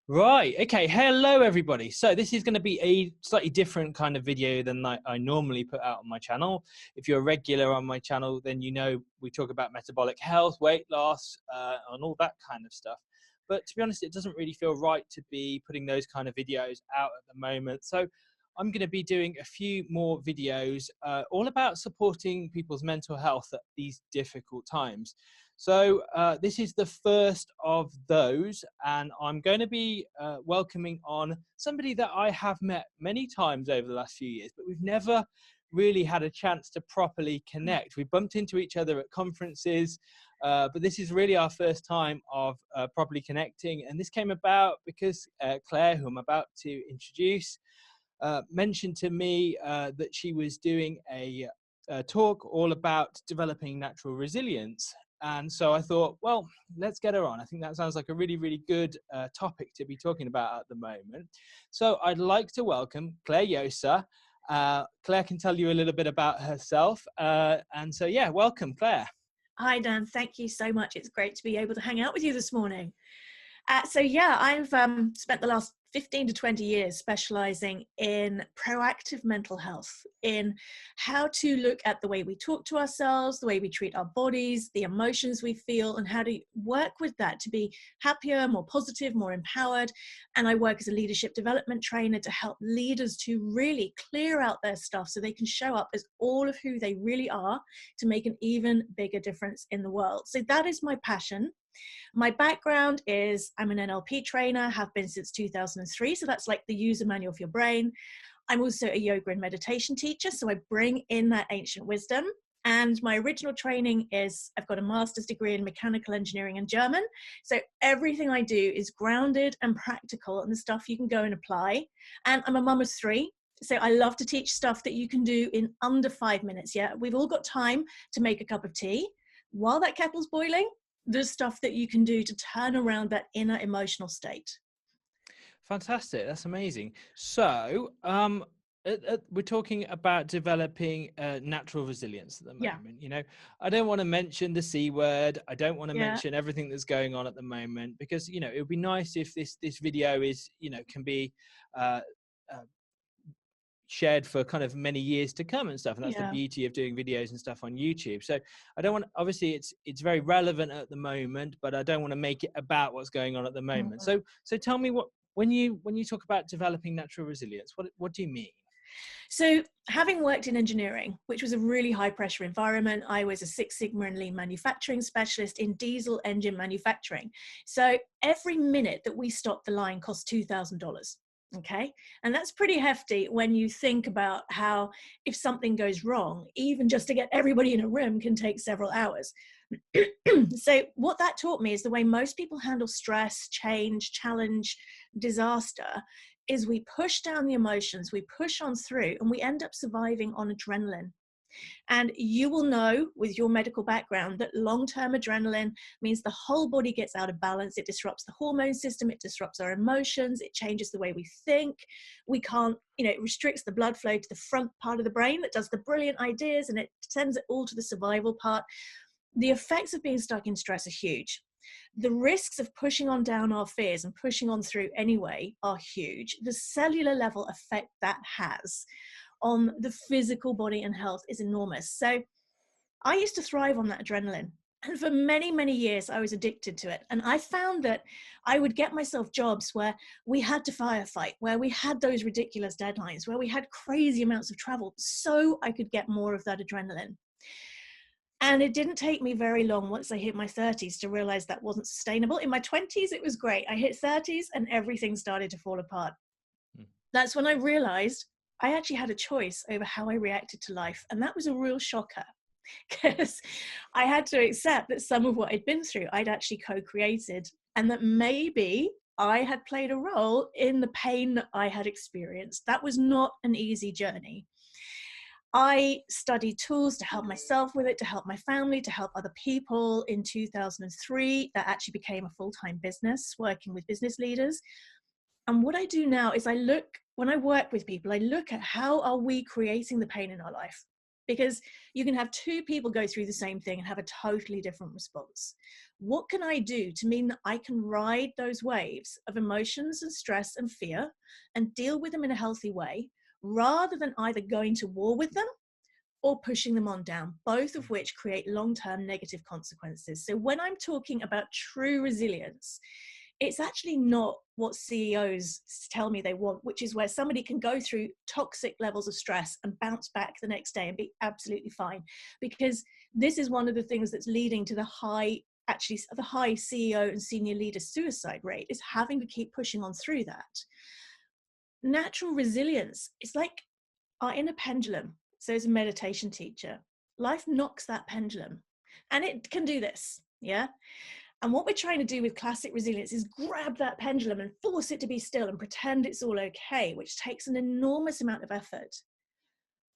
Right. Okay. Hello, everybody. So this is going to be a slightly different kind of video than I normally put out on my channel. If you're a regular on my channel, then you know we talk about metabolic health, weight loss, and all that kind of stuff. But to be honest, it doesn't really feel right to be putting those kind of videos out at the moment. So I'm going to be doing a few more videos all about supporting people's mental health at these difficult times. So this is the first of those, and I'm going to be welcoming on somebody that I have met many times over the last few years, but we've never really had a chance to properly connect. We bumped into each other at conferences, but this is really our first time of properly connecting. And this came about because Claire, who I'm about to introduce, mentioned to me that she was doing a talk all about developing natural resilience. And so I thought, well, let's get her on. I think that sounds like a really, really good topic to be talking about at the moment. So I'd like to welcome Clare Josa. Claire can tell you a little bit about herself. And so, yeah, welcome, Claire. Hi, Dan. Thank you so much. It's great to be able to hang out with you this morning. I've spent the last 15 to 20 years specializing in proactive mental health, in how to look at the way we talk to ourselves, the way we treat our bodies, the emotions we feel, and how to work with that to be happier, more positive, more empowered. And I work as a leadership development trainer to help leaders to really clear out their stuff so they can show up as all of who they really are to make an even bigger difference in the world. So that is my passion. My background is I'm an NLP trainer, have been since 2003. So that's like the user manual for your brain. I'm also a yoga and meditation teacher. So I bring in that ancient wisdom. And my original training is I've got a master's degree in mechanical engineering and German. So everything I do is grounded and practical and the stuff you can go and apply. And I'm a mum of three. So I love to teach stuff that you can do in under 5 minutes. Yeah, we've all got time to make a cup of tea while that kettle's boiling. There's stuff that you can do to turn around that inner emotional state. Fantastic. That's amazing. So we're talking about developing natural resilience at the Yeah. moment. I don't want to mention the C word. I don't want to Yeah. mention everything that's going on at the moment because, it would be nice if this video is, can be uh, uh, shared for kind of many years to come and stuff. And that's the Yeah. beauty of doing videos and stuff on YouTube. So I don't want, obviously it's very relevant at the moment, but I don't want to make it about what's going on at the moment. Mhm. So tell me, when you talk about developing natural resilience, what do you mean? So having worked in engineering, which was a really high pressure environment, I was a Six Sigma and lean manufacturing specialist in diesel engine manufacturing. So every minute that we stopped the line cost $2,000. Okay. And that's pretty hefty when you think about how if something goes wrong, even just to get everybody in a room can take several hours. So what that taught me is the way most people handle stress, change, challenge, disaster is we push down the emotions, we push on through, and we end up surviving on adrenaline. And you will know with your medical background that long-term adrenaline means the whole body gets out of balance. It disrupts the hormone system, it disrupts our emotions, it changes the way we think. We can't, it restricts the blood flow to the front part of the brain that does the brilliant ideas, and it sends it all to the survival part. The effects of being stuck in stress are huge. The risks of pushing on down our fears and pushing on through anyway are huge. The cellular level effect that has on the physical body and health is enormous. So I used to thrive on that adrenaline. And for many, many years, I was addicted to it. And I found that I would get myself jobs where we had to firefight, where we had those ridiculous deadlines, where we had crazy amounts of travel, so I could get more of that adrenaline. And it didn't take me very long once I hit my 30s to realize that wasn't sustainable. In my 20s, it was great. I hit 30s and everything started to fall apart. That's when I realized I actually had a choice over how I reacted to life. And that was a real shocker because I had to accept that some of what I'd been through, I'd actually co-created, and that maybe I had played a role in the pain that I had experienced. That was not an easy journey. I studied tools to help myself with it, to help my family, to help other people. In 2003, that actually became a full-time business, working with business leaders. And what I do now is when I work with people, I look at how are we creating the pain in our life? because you can have two people go through the same thing and have a totally different response. What can I do to mean that I can ride those waves of emotions and stress and fear and deal with them in a healthy way, rather than either going to war with them or pushing them on down, both of which create long-term negative consequences. So when I'm talking about true resilience, it's actually not what CEOs tell me they want, which is where somebody can go through toxic levels of stress and bounce back the next day and be absolutely fine. Because this is one of the things that's leading to the high CEO and senior leader suicide rate, is having to keep pushing on through that. Natural resilience is like our inner pendulum. So as a meditation teacher, life knocks that pendulum, and it can do this, yeah? And what we're trying to do with classic resilience is grab that pendulum and force it to be still and pretend it's all okay, which takes an enormous amount of effort.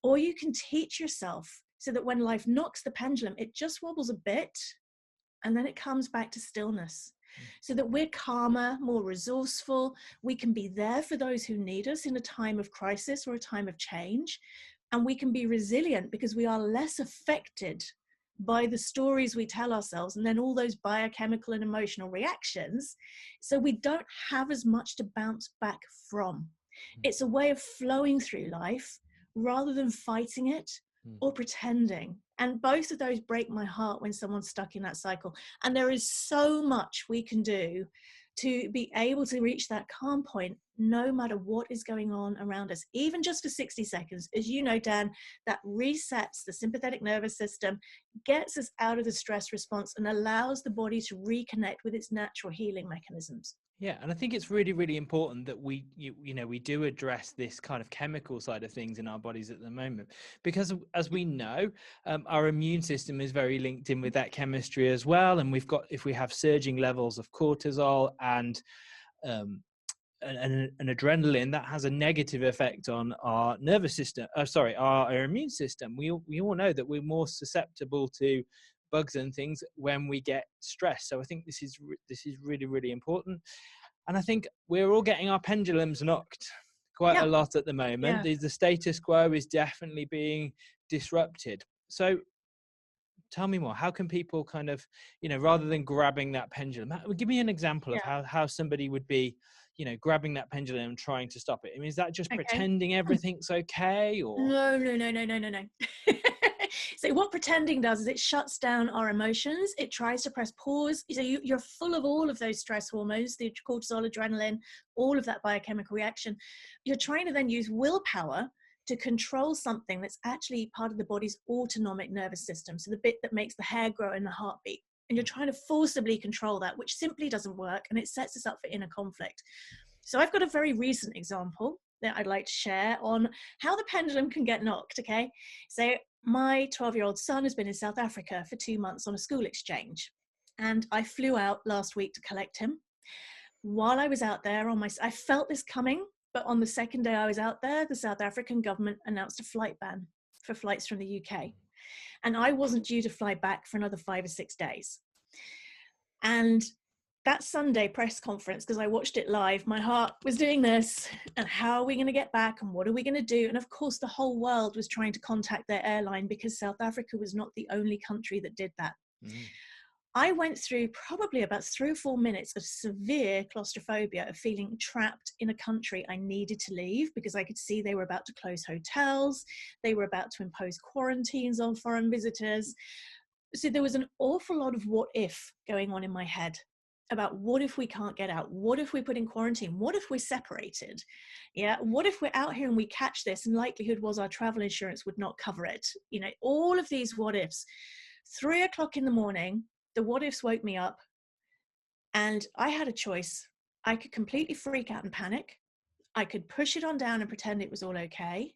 Or you can teach yourself so that when life knocks the pendulum, it just wobbles a bit and then it comes back to stillness, so that we're calmer, more resourceful. We can be there for those who need us in a time of crisis or a time of change. And we can be resilient because we are less affected by the stories we tell ourselves and then all those biochemical and emotional reactions. So we don't have as much to bounce back from. It's a way of flowing through life rather than fighting it or pretending. And both of those break my heart when someone's stuck in that cycle. And there is so much we can do to be able to reach that calm point, no matter what is going on around us, even just for 60 seconds. As you know, Dan, that resets the sympathetic nervous system, gets us out of the stress response, and allows the body to reconnect with its natural healing mechanisms. Yeah, and I think it's really, really important that we do address this kind of chemical side of things in our bodies at the moment, because as we know, our immune system is very linked in with that chemistry as well. And if we have surging levels of cortisol and adrenaline, that has a negative effect on our nervous system. Our immune system. We all know that we're more susceptible to bugs and things when we get stressed. So I think this is really, really important. And I think we're all getting our pendulums knocked quite a lot at the moment. The status quo is definitely being disrupted. So tell me more. How can people kind of, rather than grabbing that pendulum, give me an example of how somebody would be, grabbing that pendulum and trying to stop it. I mean, is that just pretending everything's okay? Or No. So what pretending does is it shuts down our emotions. It tries to press pause. So you're full of all of those stress hormones, the cortisol, adrenaline, all of that biochemical reaction. You're trying to then use willpower to control something that's actually part of the body's autonomic nervous system. So the bit that makes the hair grow and the heartbeat. And you're trying to forcibly control that, which simply doesn't work. And it sets us up for inner conflict. So I've got a very recent example that I'd like to share on how the pendulum can get knocked, okay? So my 12-year-old son has been in South Africa for 2 months on a school exchange. And I flew out last week to collect him. While I was out there I felt this coming, but on the second day I was out there, the South African government announced a flight ban for flights from the UK. And I wasn't due to fly back for another 5 or 6 days. And that Sunday press conference, because I watched it live, my heart was doing this, and how are we going to get back and what are we going to do? And of course, the whole world was trying to contact their airline because South Africa was not the only country that did that. I went through probably about 3 or 4 minutes of severe claustrophobia, of feeling trapped in a country I needed to leave, because I could see they were about to close hotels. They were about to impose quarantines on foreign visitors. So there was an awful lot of what if going on in my head about what if we can't get out? What if we're put in quarantine? What if we're separated? Yeah. What if we're out here and we catch this, and likelihood was our travel insurance would not cover it? All of these what ifs. 3 o'clock in the morning, the what ifs woke me up, and I had a choice. I could completely freak out and panic. I could push it on down and pretend it was all okay.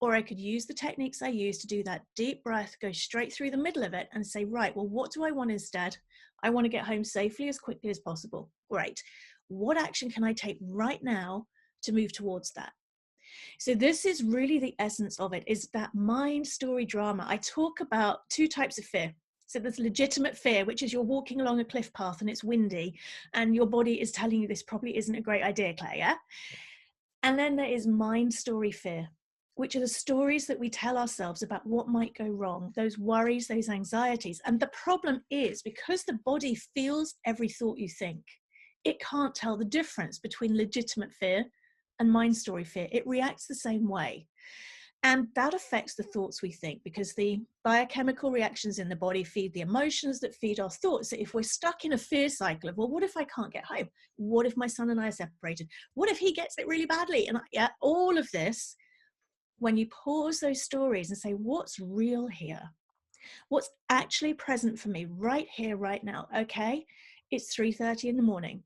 Or I could use the techniques I use to do that deep breath, go straight through the middle of it and say, right, well, what do I want instead? I want to get home safely as quickly as possible. Great. What action can I take right now to move towards that? So this is really the essence of it, is that mind story drama. I talk about 2 types of fear. So there's legitimate fear, which is you're walking along a cliff path and it's windy and your body is telling you this probably isn't a great idea, Claire, yeah? And then there is mind story fear, which are the stories that we tell ourselves about what might go wrong, those worries, those anxieties. And the problem is, because the body feels every thought you think, it can't tell the difference between legitimate fear and mind story fear. It reacts the same way. And that affects the thoughts we think, because the biochemical reactions in the body feed the emotions that feed our thoughts. So if we're stuck in a fear cycle of, well, what if I can't get home? What if my son and I are separated? What if he gets it really badly? And all of this, when you pause those stories and say, what's real here? What's actually present for me right here, right now? Okay, it's 3:30 in the morning.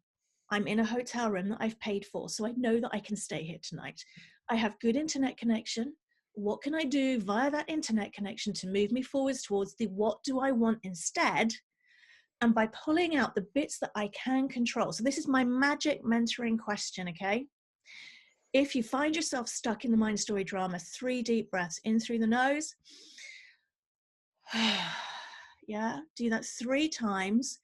I'm in a hotel room that I've paid for, so I know that I can stay here tonight. I have good internet connection. What can I do via that internet connection to move me forwards towards the what do I want instead? And by pulling out the bits that I can control. So this is my magic mentoring question, okay? If you find yourself stuck in the mind story drama, 3 deep breaths in through the nose. Yeah, do that 3 times.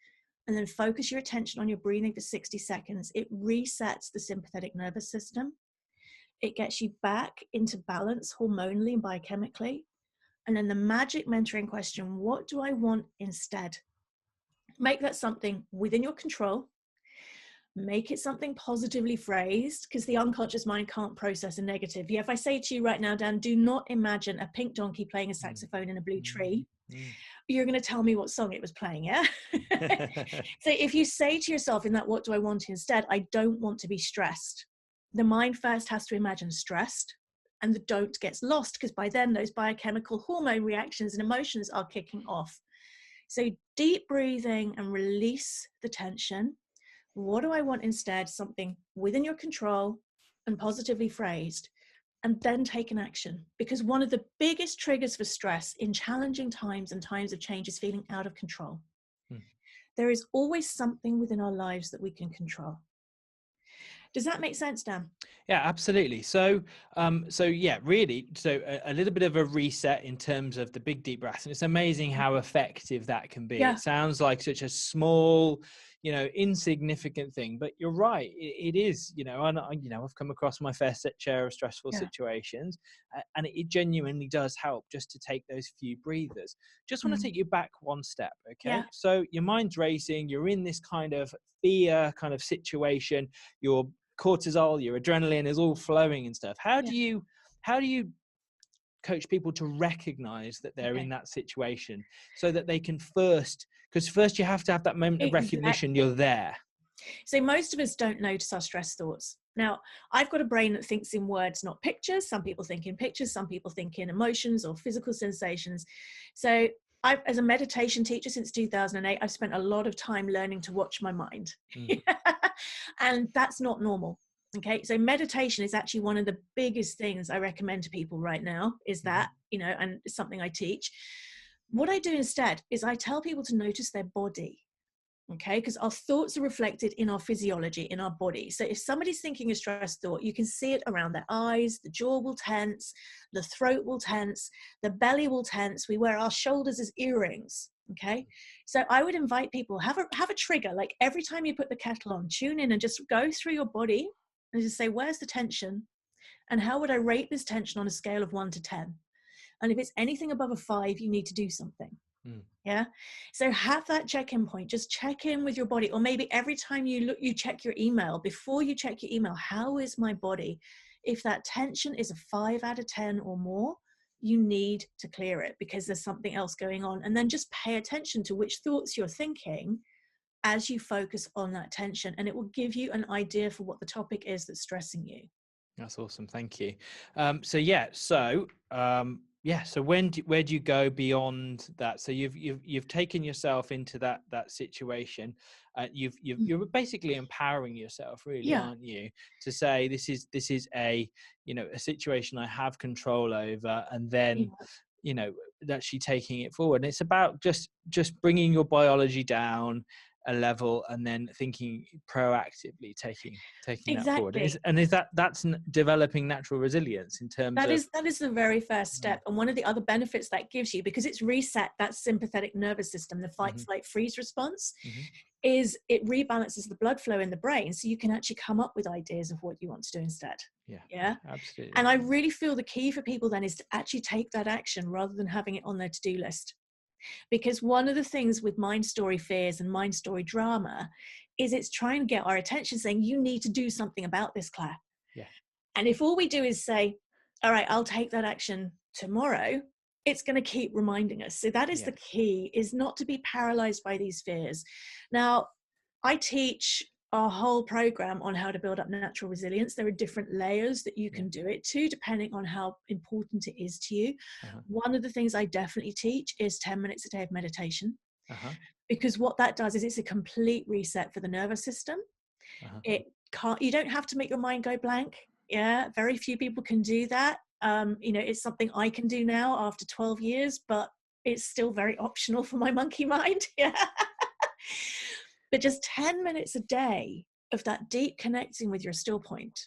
And then focus your attention on your breathing for 60 seconds. It resets the sympathetic nervous system. It gets you back into balance hormonally and biochemically. And then the magic mentoring question, what do I want instead? Make that something within your control. Make it something positively phrased, because the unconscious mind can't process a negative. Yeah, if I say to you right now, Dan, do not imagine a pink donkey playing a saxophone in a blue tree. You're going to tell me what song it was playing, yeah? So if you say to yourself in that, what do I want instead? I don't want to be stressed. The mind first has to imagine stressed, and the don't gets lost, because by then those biochemical hormone reactions and emotions are kicking off. So deep breathing and release the tension. What do I want instead? Something within your control and positively phrased. And then take an action, because one of the biggest triggers for stress in challenging times and times of change is feeling out of control. There is always something within our lives that we can control. Does that make sense, Dan? Yeah, absolutely. So, yeah, really. So a little bit of a reset in terms of the big deep breaths, and it's amazing how effective that can be. Yeah. It sounds like such a small, insignificant thing, but you're right. It is, and I've come across my fair share of stressful situations, and it genuinely does help just to take those few breathers. Just want to take you back one step, okay? Yeah. So your mind's racing. You're in this kind of fear kind of situation. Your cortisol, your adrenaline is all flowing and stuff. How do you coach people to recognize that they're in that situation, so that they can because first you have to have that moment of recognition you're there. So most of us don't notice our stress thoughts. Now, I've got a brain that thinks in words, not pictures. Some people think in pictures, some people think in emotions or physical sensations. So as a meditation teacher since 2008, I've spent a lot of time learning to watch my mind. And that's not normal. Okay. So meditation is actually one of the biggest things I recommend to people right now, is that, and it's something I teach. What I do instead is I tell people to notice their body. Okay, because our thoughts are reflected in our physiology, in our body. So if somebody's thinking a stress thought, you can see it around their eyes, the jaw will tense, the throat will tense, the belly will tense. We wear our shoulders as earrings. Okay, so I would invite people, have a trigger, like every time you put the kettle on, tune in and just go through your body and just say, where's the tension? And how would I rate this tension on a scale of 1 to 10? And if it's anything above a 5, you need to do something. Yeah. So have that check-in point. Just check in with your body, or maybe every time you check your email, before you check your email, how is my body? If that tension is a 5 out of 10 or more, you need to clear it, because there's something else going on. And then just pay attention to which thoughts you're thinking as you focus on that tension, and it will give you an idea for what the topic is that's stressing you. That's awesome. Thank you. So where do you go beyond that? So you've taken yourself into that situation. You're basically empowering yourself, really, aren't you? To say this is a situation I have control over, and then actually taking it forward. And it's about just bringing your biology down a level and then thinking proactively taking that forward. Exactly. That's developing natural resilience in terms of That is the very first step. And one of the other benefits that gives you, because it's reset that sympathetic nervous system, the fight, flight, freeze response, is it rebalances the blood flow in the brain, so you can actually come up with ideas of what you want to do instead. Yeah, absolutely. And I really feel the key for people then is to actually take that action rather than having it on their to-do list. Because one of the things with mind story fears and mind story drama is it's trying to get our attention, saying, you need to do something about this, Claire. Yeah. And if all we do is say, all right, I'll take that action tomorrow, it's going to keep reminding us. So that is the key, is not to be paralyzed by these fears. Now, I teach our whole program on how to build up natural resilience. There are different layers that you can do it to, depending on how important it is to you. One of the things I definitely teach is 10 minutes a day of meditation, because what that does is it's a complete reset for the nervous system. You don't have to make your mind go blank. Very few people can do that. It's something I can do now after 12 years, but it's still very optional for my monkey mind. But just 10 minutes a day of that deep connecting with your still point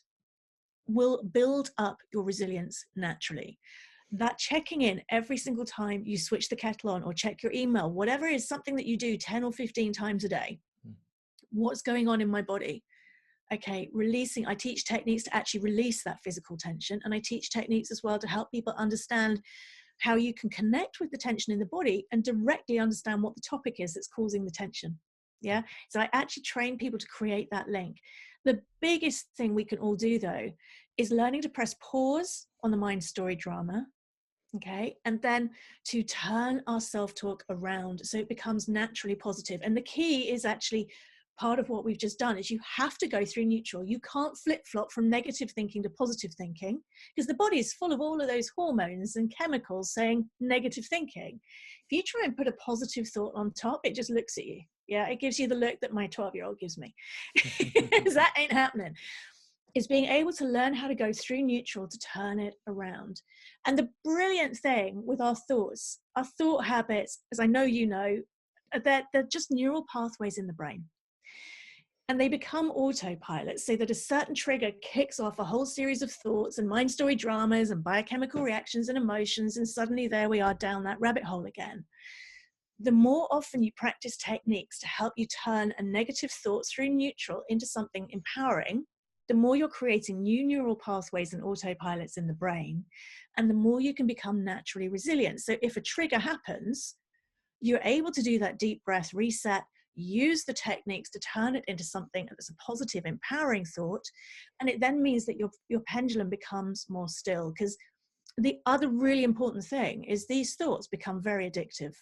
will build up your resilience naturally. That checking in every single time you switch the kettle on or check your email, whatever it is, something that you do 10 or 15 times a day. What's going on in my body? Okay, releasing. I teach techniques to actually release that physical tension. And I teach techniques as well to help people understand how you can connect with the tension in the body and directly understand what the topic is that's causing the tension. So I actually train people to create that link. The biggest thing we can all do, though, is learning to press pause on the mind story drama. Okay, and then to turn our self-talk around so it becomes naturally positive. And the key is actually part of what we've just done is you have to go through neutral. You can't flip-flop from negative thinking to positive thinking, because the body is full of all of those hormones and chemicals saying negative thinking. If you try and put a positive thought on top, it just looks at you. It gives you the look that my 12-year-old gives me. That ain't happening. Is being able to learn how to go through neutral to turn it around. And the brilliant thing with our thoughts, our thought habits, as I know you know, they're just neural pathways in the brain. And they become autopilot, so that a certain trigger kicks off a whole series of thoughts and mind story dramas and biochemical reactions and emotions, and suddenly there we are down that rabbit hole again. The more often you practice techniques to help you turn a negative thought through neutral into something empowering, the more you're creating new neural pathways and autopilots in the brain, and the more you can become naturally resilient. So if a trigger happens, you're able to do that deep breath reset, use the techniques to turn it into something that's a positive, empowering thought. And it then means that your pendulum becomes more still. Because the other really important thing is these thoughts become very addictive.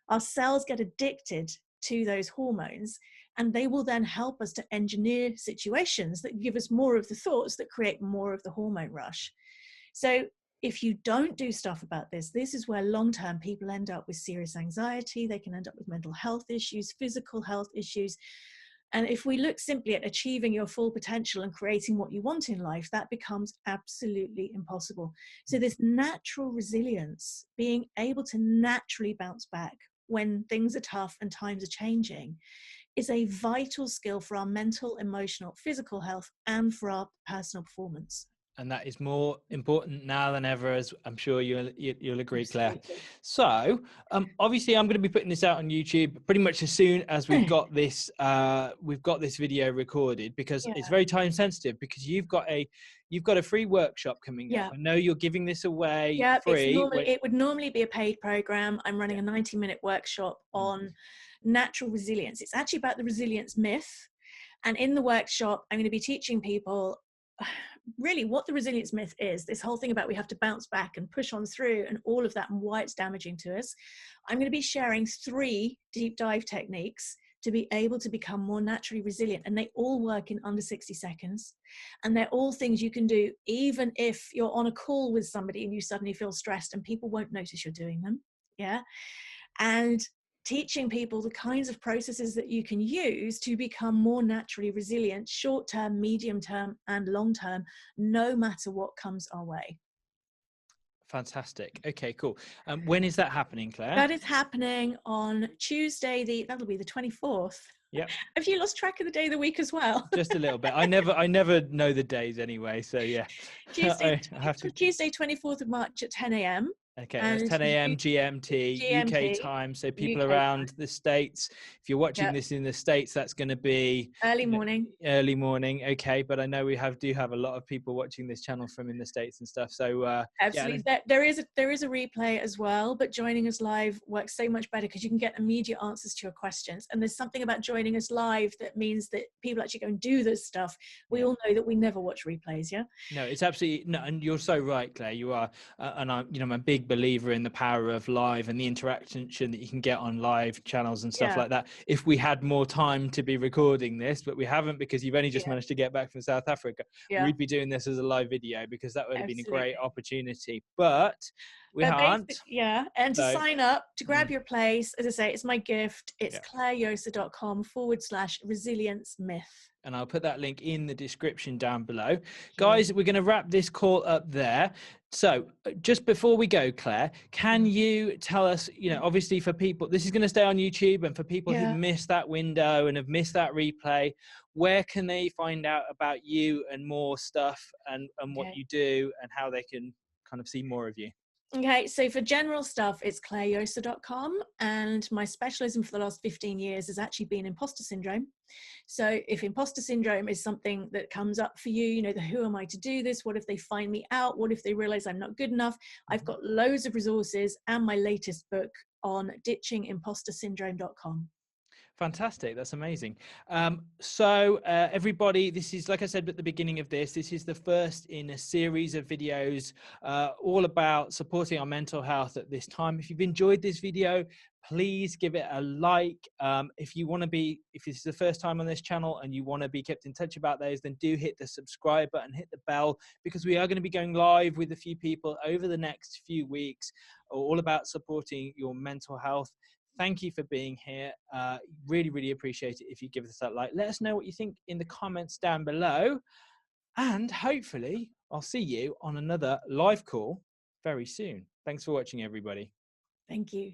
Our cells get addicted to those hormones, and they will then help us to engineer situations that give us more of the thoughts that create more of the hormone rush. So if you don't do stuff about this is where long-term people end up with serious anxiety. They can end up with mental health issues, physical health issues. And if we look simply at achieving your full potential and creating what you want in life, that becomes absolutely impossible. So this natural resilience, being able to naturally bounce back when things are tough and times are changing, is a vital skill for our mental, emotional, physical health and for our personal performance. And that is more important now than ever, as I'm sure you'll agree, Absolutely. Claire. So obviously I'm going to be putting this out on YouTube pretty much as soon as we've got this video recorded, because it's very time sensitive, because you've got a free workshop coming up. I know you're giving this away free. It would normally be a paid program. I'm running a 90-minute workshop on natural resilience. It's actually about the resilience myth. And in the workshop, I'm going to be teaching people really what the resilience myth is, this whole thing about we have to bounce back and push on through and all of that, and why it's damaging to us. I'm going to be sharing 3 deep dive techniques to be able to become more naturally resilient, and they all work in under 60 seconds. And they're all things you can do even if you're on a call with somebody and you suddenly feel stressed, and people won't notice you're doing them. And teaching people the kinds of processes that you can use to become more naturally resilient, short-term, medium-term, and long-term, no matter what comes our way. Fantastic. Okay, cool. When is that happening, Claire? That is happening on Tuesday, that'll be the 24th Yep. Have you lost track of the day of the week as well? Just a little bit. I never know the days anyway. So yeah, Tuesday, I have to. Tuesday, 24th of March at 10 a.m. Okay, that's And 10 a.m. GMT, UK GMT, time. So people UK around time. the States, if you're watching Yep. this in the States, that's going to be Early morning. early morning. Okay, but I know we do have a lot of people watching this channel from in the States and stuff. So Absolutely. There is a replay as well, but joining us live works so much better because you can get immediate answers to your questions. And there's something about joining us live that means that people actually go and do this stuff. We all know that we never watch replays. Yeah. No, it's absolutely no, and you're so right, Claire. You are, and I'm a big believer in the power of live and the interaction that you can get on live channels and stuff like that. If we had more time to be recording this, but we haven't because you've only just managed to get back from South Africa, we'd be doing this as a live video because that would have been a great opportunity. But we aren't. And to sign up, to grab your place, as I say, it's my gift. It's clarejosa.com/resilience myth. And I'll put that link in the description down below. Guys, we're going to wrap this call up there. So just before we go, Claire, can you tell us, obviously for people, this is going to stay on YouTube, and for people who missed that window and have missed that replay, where can they find out about you and more stuff and what you do and how they can kind of see more of you? Okay, so for general stuff, it's clarejosa.com, and my specialism for the last 15 years has actually been imposter syndrome. So if imposter syndrome is something that comes up for you, who am I to do this? What if they find me out? What if they realize I'm not good enough? I've got loads of resources and my latest book on ditchingimpostersyndrome.com. Fantastic. That's amazing. So everybody, this is, like I said at the beginning of this is the first in a series of videos all about supporting our mental health at this time. If you've enjoyed this video, please give it a like. If this is the first time on this channel and you want to be kept in touch about those, then do hit the subscribe button, hit the bell, because we are going to be going live with a few people over the next few weeks, all about supporting your mental health. Thank you for being here. Really, really appreciate it if you give us that like. Let us know what you think in the comments down below. And hopefully I'll see you on another live call very soon. Thanks for watching, everybody. Thank you.